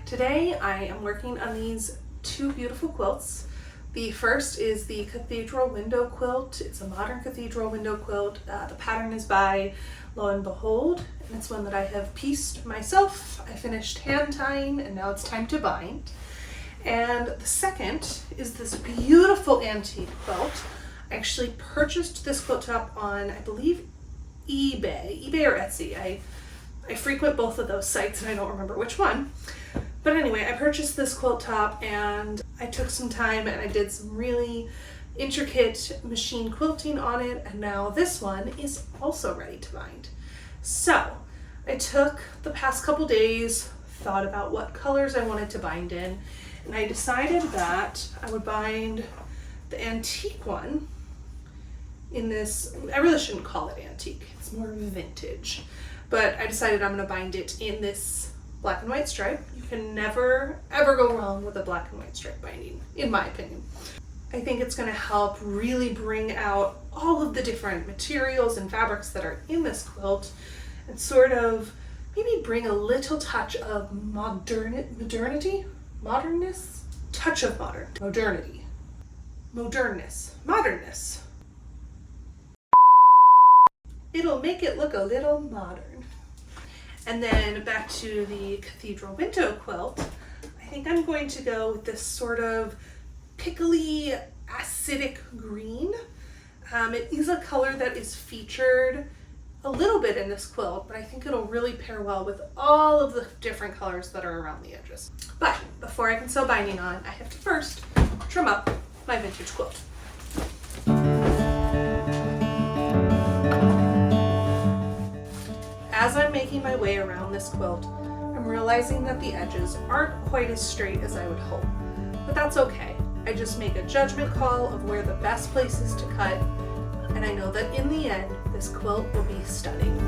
Today I am working on these two beautiful quilts. The first is the cathedral window quilt. It's a modern cathedral window quilt. The pattern is by Lo and Behold, and it's one that I have pieced myself. I finished hand tying and now it's time to bind. And the second is this beautiful antique quilt. I actually purchased this quilt top on, I believe, eBay or Etsy. I frequent both of those sites and I don't remember which one. But anyway, I purchased this quilt top and I took some time and I did some really intricate machine quilting on it, and now this one is also ready to bind. So I took the past couple days, thought about what colors I wanted to bind in, and I decided that I would bind the antique one in this, I really shouldn't call it antique, it's more vintage, but I decided I'm going to bind it in this black and white stripe. You can never ever go wrong with a black and white stripe binding, in my opinion. I think it's going to help really bring out all of the different materials and fabrics that are in this quilt and sort of maybe bring a little touch of modernness, touch of modernity, modernness. It'll make it look a little modern. And then back to the cathedral window quilt, I think I'm going to go with this sort of pickly, acidic green. It is a color that is featured a little bit in this quilt, but I think it'll really pair well with all of the different colors that are around the edges. But before I can sew binding on, I have to first trim up my vintage quilt. As I'm making my way around this quilt, I'm realizing that the edges aren't quite as straight as I would hope, but that's okay. I just make a judgment call of where the best place is to cut, and I know that in the end, this quilt will be stunning.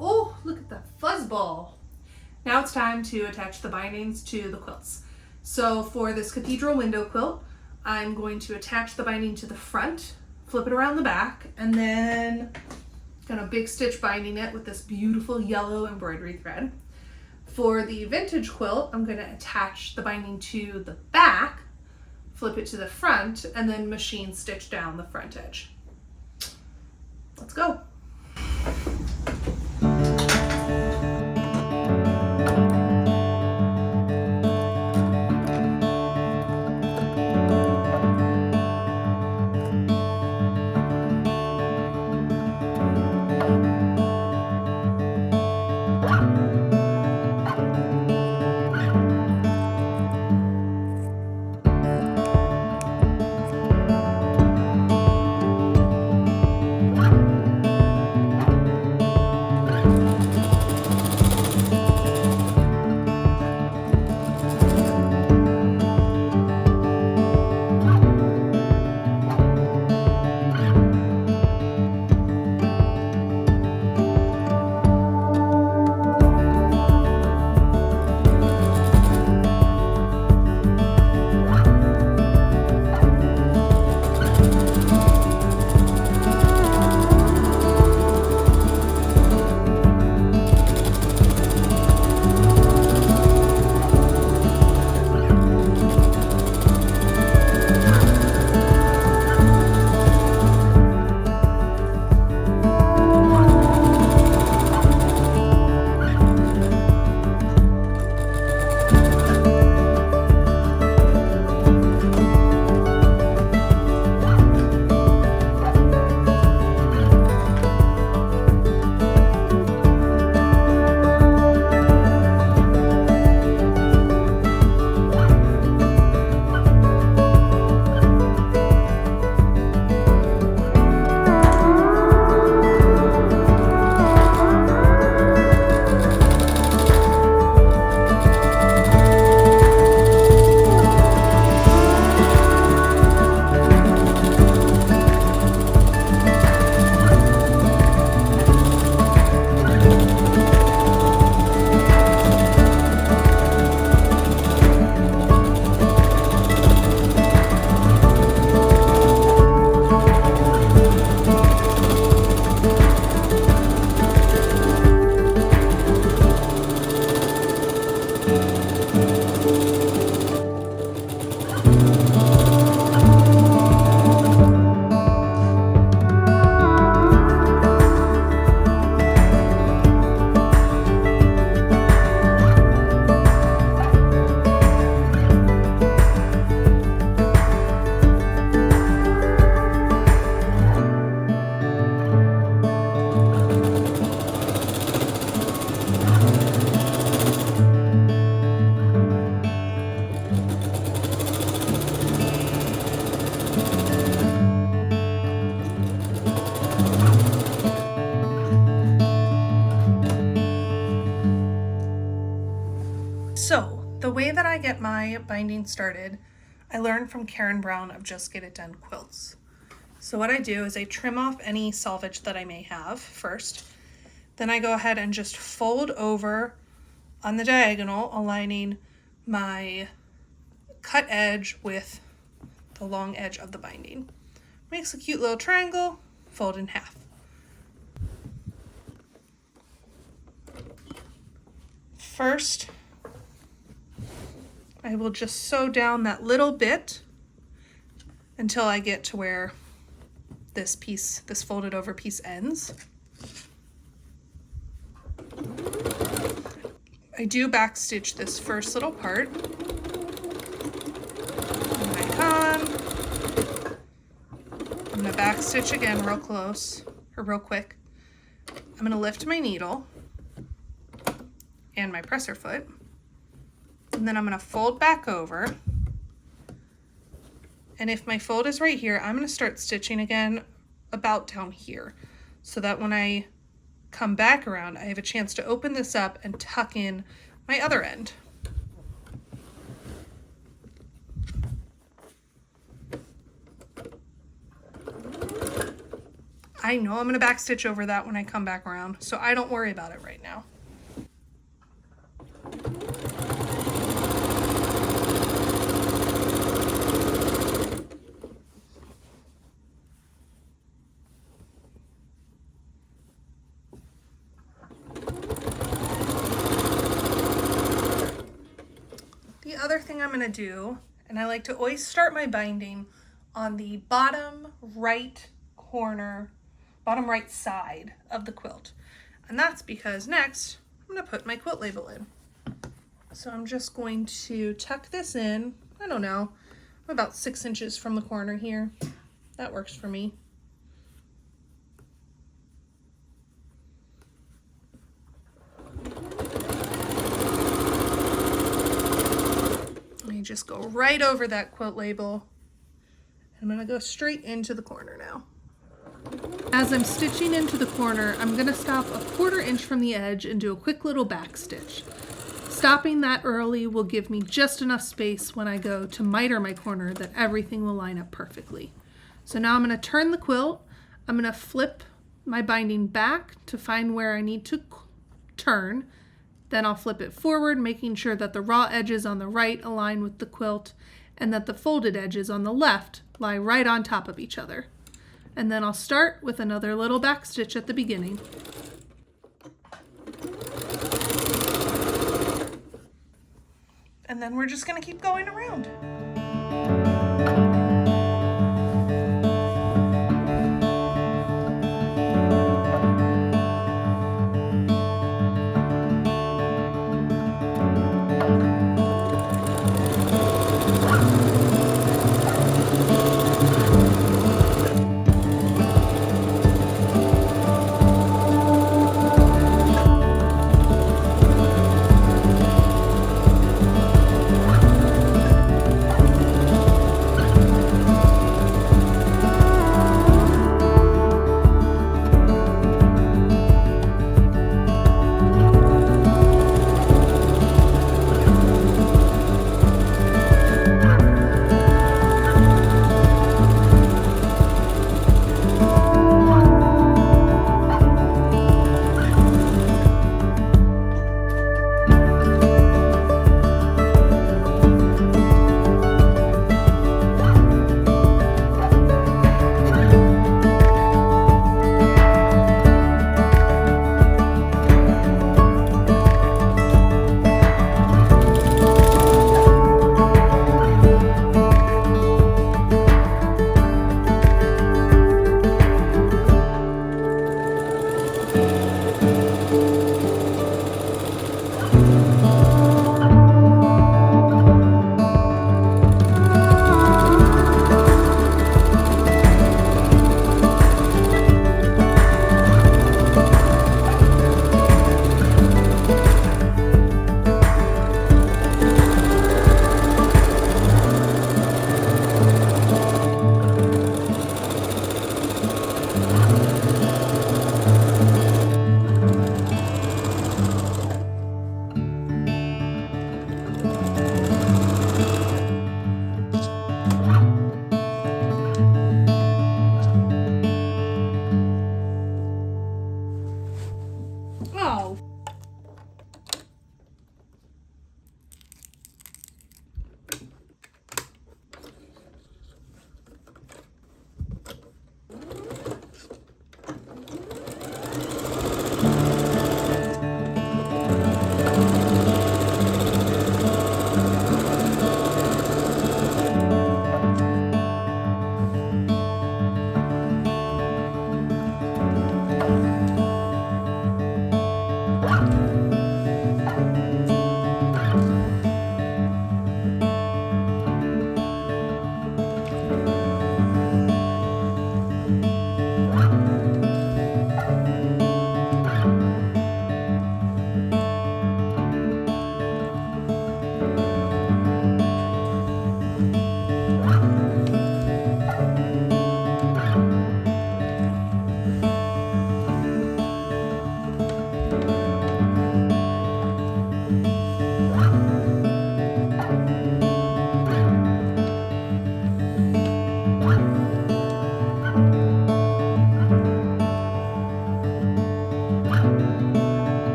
Oh, look at that fuzzball. Now it's time to attach the bindings to the quilts. So for this cathedral window quilt, I'm going to attach the binding to the front, flip it around the back, and then kind of big stitch binding it with this beautiful yellow embroidery thread. For the vintage quilt, I'm going to attach the binding to the back, flip it to the front, and then machine stitch down the front edge. Let's go. way that I get my binding started, I learned from Karen Brown of Just Get It Done Quilts. So what I do is I trim off any selvage that I may have first. Then I go ahead and just fold over on the diagonal, aligning my cut edge with the long edge of the binding. Makes a cute little triangle, fold in half. First, I will just sew down that little bit until I get to where this piece, this folded over piece ends. I do back stitch this first little part. And I come. I'm gonna back stitch again real close, or real quick. I'm gonna lift my needle and my presser foot, and then I'm gonna fold back over. And if my fold is right here, I'm gonna start stitching again about down here, so that when I come back around, I have a chance to open this up and tuck in my other end. I know I'm gonna back stitch over that when I come back around, so I don't worry about it right now. The other thing I'm gonna do, and I like to always start my binding on the bottom right corner, bottom right side of the quilt. And that's because next I'm gonna put my quilt label in. So I'm just going to tuck this in, I don't know, about 6 inches from the corner here. That works for me. Just go right over that quilt label. I'm gonna go straight into the corner now. As I'm stitching into the corner, I'm gonna stop a 1/4 inch from the edge and do a quick little back stitch. Stopping that early will give me just enough space when I go to miter my corner that everything will line up perfectly. So now I'm gonna turn the quilt. I'm gonna flip my binding back to find where I need to turn. Then I'll flip it forward, making sure that the raw edges on the right align with the quilt and that the folded edges on the left lie right on top of each other. And then I'll start with another little back stitch at the beginning. And then we're just gonna keep going around.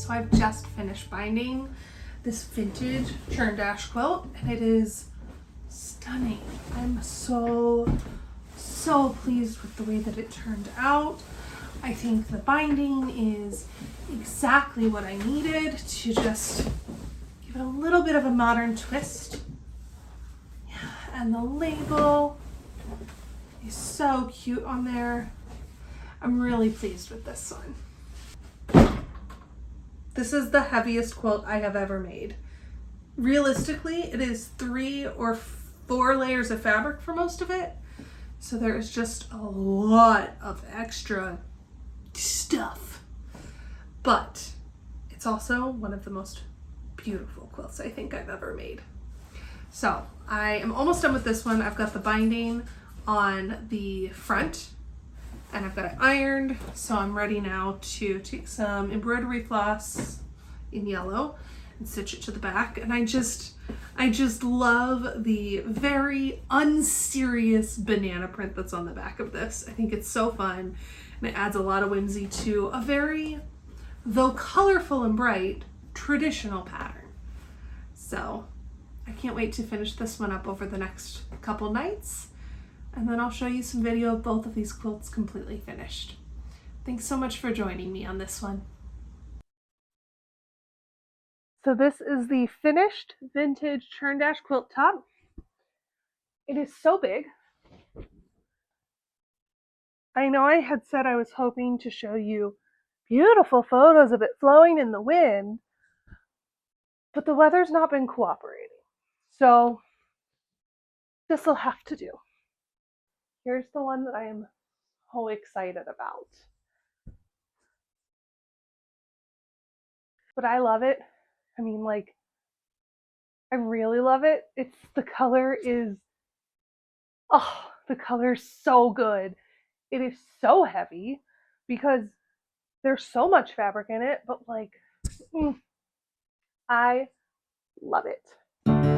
So I've just finished binding this vintage churn quilt, and it is stunning. I'm so pleased with the way that it turned out. I think the binding is exactly what I needed to just give it a little bit of a modern twist. Yeah, and the label is so cute on there. I'm really pleased with this one. This is the heaviest quilt I have ever made. Realistically, it is 3 or 4 layers of fabric for most of it. So there is just a lot of extra stuff. But it's also one of the most beautiful quilts I think I've ever made. So I am almost done with this one. I've got the binding on the front and I've got it ironed. So I'm ready now to take some embroidery floss in yellow and stitch it to the back. And I just love the very unserious banana print that's on the back of this. I think it's so fun and it adds a lot of whimsy to a very, though colorful and bright, traditional pattern. So I can't wait to finish this one up over the next couple nights, and then I'll show you some video of both of these quilts completely finished. Thanks so much for joining me on this one. So this is the finished vintage churn quilt top. It is so big. I know I had said I was hoping to show you beautiful photos of it flowing in the wind, but the weather's not been cooperating. So this will have to do. Here's the one that I am so excited about. But I love it. I mean, like, I really love it. It's the color is, oh, the color is so good. It is so heavy because there's so much fabric in it, but like, I love it.